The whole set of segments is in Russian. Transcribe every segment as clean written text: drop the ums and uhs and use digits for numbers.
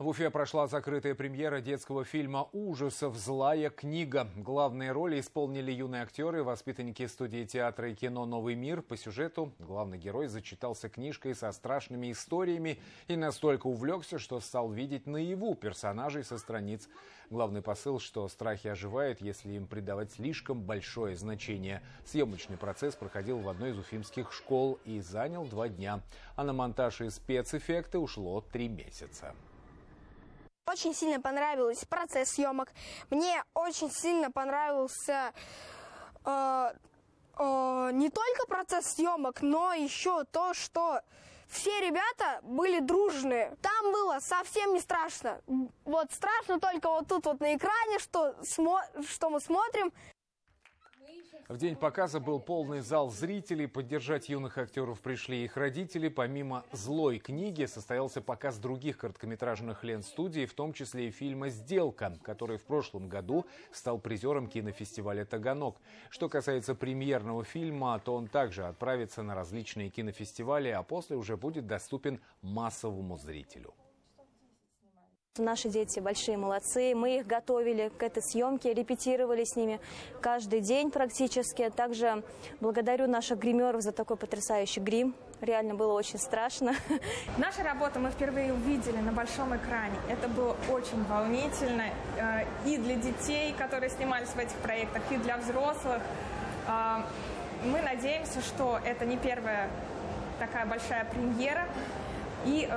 В Уфе прошла закрытая премьера детского фильма ужасов «Злая книга». Главные роли исполнили юные актеры, воспитанники студии театра и кино «Новый мир». По сюжету главный герой зачитался книжкой со страшными историями и настолько увлекся, что стал видеть наяву персонажей со страниц. Главный посыл, что страхи оживают, если им придавать слишком большое значение. Съемочный процесс проходил в одной из уфимских школ и занял 2 дня. А на монтаж и спецэффекты ушло 3 месяца. Очень сильно понравился процесс съемок. Мне очень сильно понравился не только процесс съемок, но еще то, что все ребята были дружные. Там было совсем не страшно. Вот страшно только вот тут вот на экране, что мы смотрим. В день показа был полный зал зрителей. Поддержать юных актеров пришли их родители. Помимо «Злой книги» состоялся показ других короткометражных лент студии, в том числе и фильма «Сделка», который в прошлом году стал призером кинофестиваля «Таганок». Что касается премьерного фильма, то он также отправится на различные кинофестивали, а после уже будет доступен массовому зрителю. Наши дети большие молодцы, мы их готовили к этой съемке, репетировали с ними каждый день практически. Также благодарю наших гримеров за такой потрясающий грим, реально было очень страшно. Нашу работу мы впервые увидели на большом экране, это было очень волнительно и для детей, которые снимались в этих проектах, и для взрослых. Мы надеемся, что это не первая такая большая премьера, и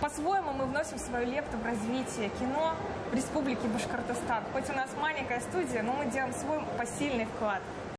по-своему мы вносим свою лепту в развитие кино в Республике Башкортостан. Хоть у нас маленькая студия, но мы делаем свой посильный вклад.